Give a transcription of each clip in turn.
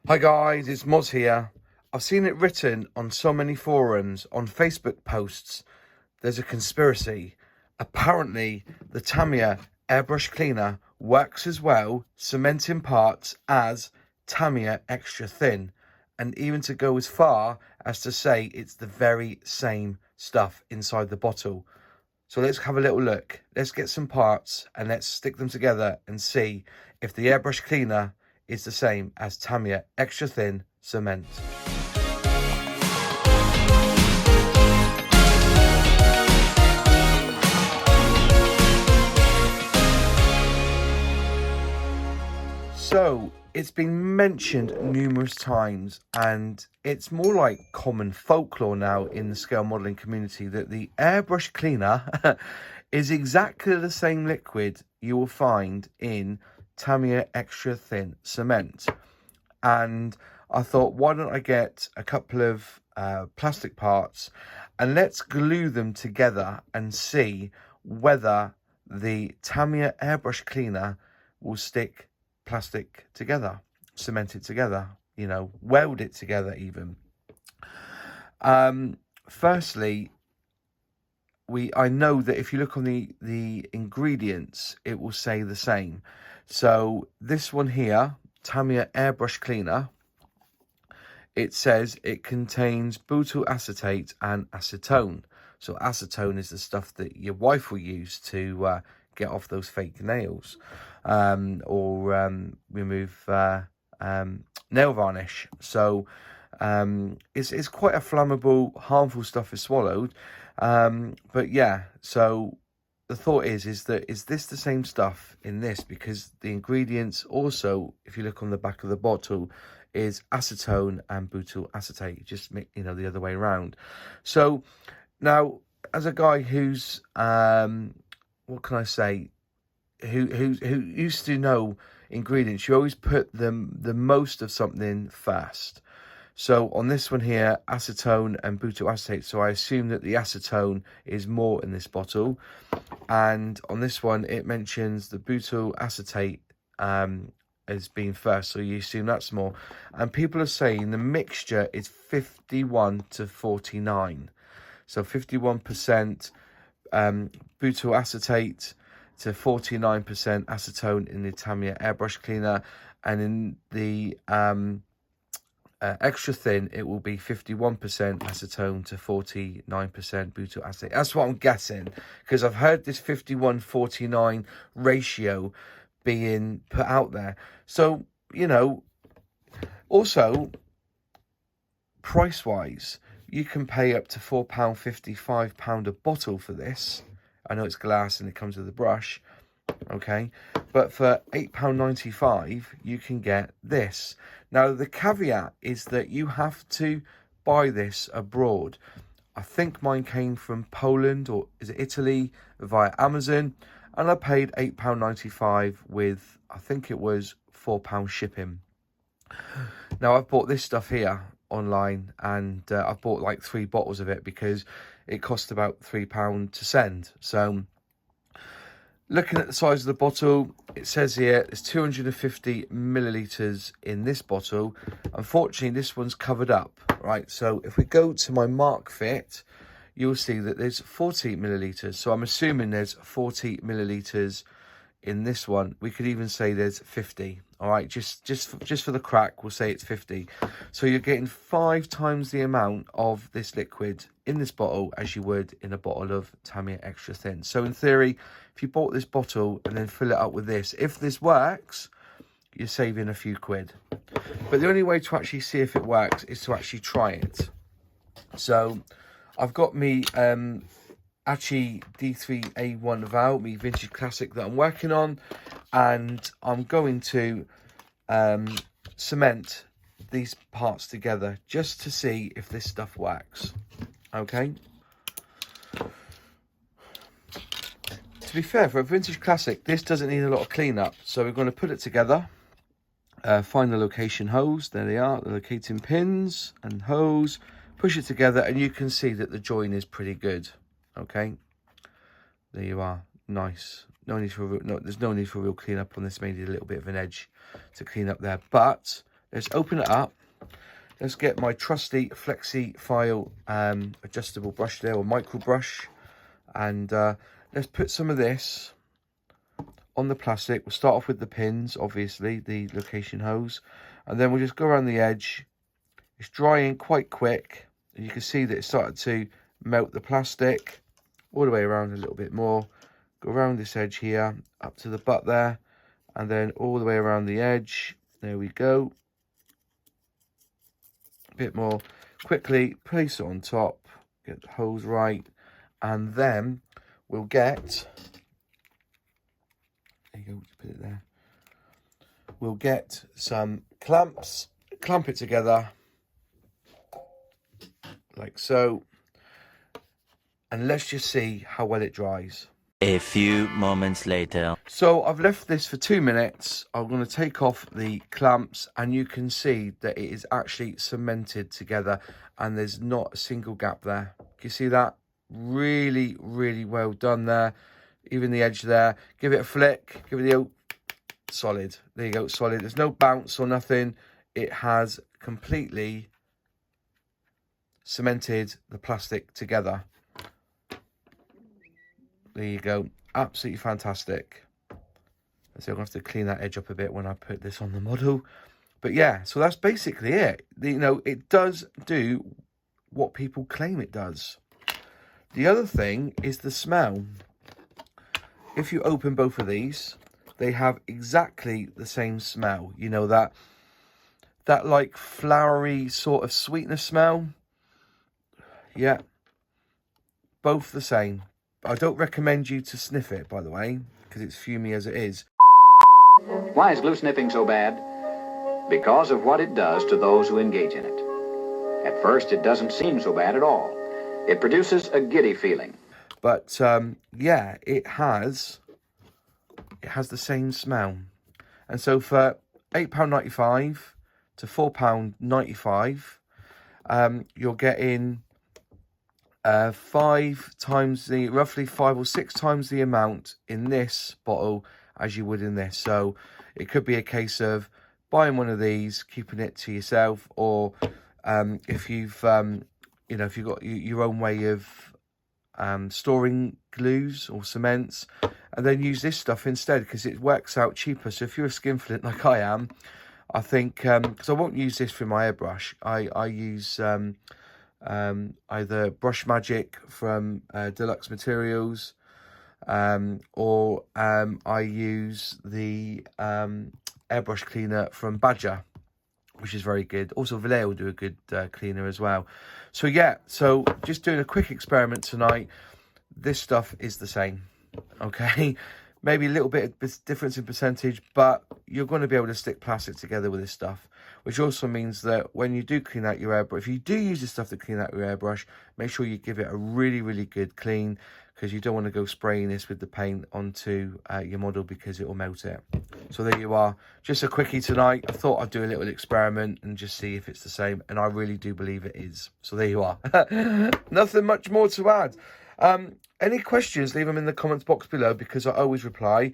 Hi guys, it's Moz here. I've seen it written on so many forums, on Facebook posts. There's a conspiracy. Apparently, the Tamiya Airbrush Cleaner works as well, cementing parts, as Tamiya Extra Thin. And even to go as far as to say it's the very same stuff inside the bottle. So let's have a little look. Let's get some parts and let's stick them together and see if the Airbrush Cleaner is the same as Tamiya Extra Thin Cement. So it's been mentioned numerous times, and it's more like common folklore now in the scale modelling community that the Airbrush Cleaner is exactly the same liquid you will find in Tamiya Extra Thin Cement. And I thought, why don't I get a couple of plastic parts and let's glue them together and see whether the Tamiya Airbrush Cleaner will stick plastic together, cement it together, you know, weld it together even. Firstly, I know that if you look on the ingredients, it will say the same. So this one here, Tamiya Airbrush Cleaner, it says it contains butyl acetate and acetone. So acetone is the stuff that your wife will use to get off those fake nails, or remove nail varnish. So it's quite a flammable, harmful stuff if swallowed. But yeah, so the thought is that is this the same stuff in this? Because the ingredients also, if you look on the back of the bottle, is acetone and butyl acetate, just the other way around. So now, as a guy who's what can I say, who used to know ingredients, you always put the most of something first. So on this one here, acetone and butyl acetate, so I assume that the acetone is more in this bottle. And on this one, it mentions the butyl acetate as being first, so you assume that's more. And people are saying the mixture is 51 to 49. So 51% butyl acetate to 49% acetone in the Tamiya Airbrush Cleaner, and in the Extra Thin, it will be 51% acetone to 49% butyl acetate. That's what I'm guessing, because I've heard this 51-49 ratio being put out there. So, also, price-wise, you can pay up to £4.50, £5 a bottle for this. I know it's glass and it comes with a brush, okay? But for £8.95, you can get this. Now, the caveat is that you have to buy this abroad. I think mine came from Poland, or is it Italy, via Amazon. And I paid £8.95 with, I think it was £4 shipping. Now, I've bought this stuff here online, and I've bought like 3 bottles of it because it cost about £3 to send. So looking at the size of the bottle, it says here there's 250 millilitres in this bottle. Unfortunately, this one's covered up, right? So if we go to my Mark Fit, you'll see that there's 40 millilitres. So I'm assuming there's 40 millilitres in this one. We could even say there's 50. All right, just for the crack, we'll say it's 50. So you're getting 5 times the amount of this liquid in this bottle as you would in a bottle of Tamiya Extra Thin. So in theory, if you bought this bottle and then fill it up with this, if this works, you're saving a few quid. But the only way to actually see if it works is to actually try it. So I've got me Achi D3A1 Val, me vintage classic that I'm working on, and I'm going to cement these parts together just to see if this stuff works. Okay. To be fair, for a vintage classic, this doesn't need a lot of cleanup, so we're going to put it together. Find the location hose, there they are, the locating pins and hose, push it together, and you can see that the join is pretty good. Okay, there you are, nice. There's no need for real cleanup on this. Maybe a little bit of an edge to clean up there, but let's open it up. Let's get my trusty flexi file adjustable brush there, or micro brush, and let's put some of this on the plastic. We'll start off with the pins, obviously, the location hose, and then we'll just go around the edge. It's drying quite quick, and you can see that it started to melt the plastic all the way around a little bit more. Go around this edge here, up to the butt there, and then all the way around the edge. There we go. A bit more quickly, place it on top, get the hose right, and then we'll get, there you go, put it there. We'll get some clamps, clamp it together like so, and let's just see how well it dries. A few moments later. So I've left this for 2 minutes. I'm going to take off the clamps, and you can see that it is actually cemented together and there's not a single gap there. Can you see that? Really, really well done there. Even the edge there. Give it a flick. Give it the solid. There you go, solid. There's no bounce or nothing. It has completely cemented the plastic together. There you go, absolutely fantastic. So I'm going to have to clean that edge up a bit when I put this on the model. But yeah, so that's basically it. You know, it does do what people claim it does. The other thing is the smell. If you open both of these, they have exactly the same smell. You know, that like flowery sort of sweetness smell. Yeah, both the same. I don't recommend you to sniff it, by the way, because it's fumey as it is. Why is glue sniffing so bad? Because of what it does to those who engage in it. At first, it doesn't seem so bad at all. It produces a giddy feeling. But, yeah, it has the same smell. And so for £8.95 to £4.95, you're getting roughly 5 or 6 times the amount in this bottle as you would in this. So it could be a case of buying one of these, keeping it to yourself, or if you've you know, if you've got your own way of storing glues or cements, and then use this stuff instead, because it works out cheaper. So if you're a skinflint like I am, I think, because I won't use this for my airbrush, I use either Brush Magic from Deluxe Materials, or I use the airbrush cleaner from Badger, which is very good. Also, Vallejo will do a good cleaner as well. So yeah, so just doing a quick experiment tonight. This stuff is the same, okay? Maybe a little bit of difference in percentage, but you're going to be able to stick plastic together with this stuff, which also means that when you do clean out your airbrush, if you do use this stuff to clean out your airbrush, make sure you give it a really, really good clean, because you don't want to go spraying this with the paint onto your model, because it will melt it. So there you are, just a quickie tonight. I thought I'd do a little experiment and just see if it's the same, and I really do believe it is. So there you are. Nothing much more to add. Any questions, leave them in the comments box below, because I always reply.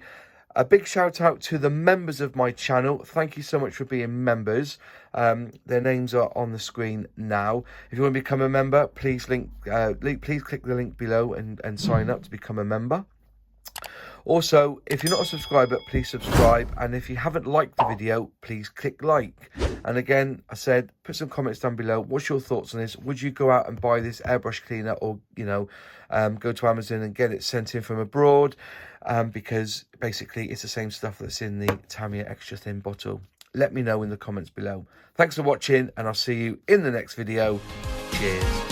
A big shout out to the members of my channel. Thank you so much for being members. Their names are on the screen now. If you want to become a member, please please click the link below and sign up to become a member. Also, if you're not a subscriber, please subscribe. And if you haven't liked the video, please click like. And again, I said, put some comments down below. What's your thoughts on this? Would you go out and buy this airbrush cleaner, or, you know, go to Amazon and get it sent in from abroad? Because basically it's the same stuff that's in the Tamiya Extra Thin bottle. Let me know in the comments below. Thanks for watching, and I'll see you in the next video. Cheers.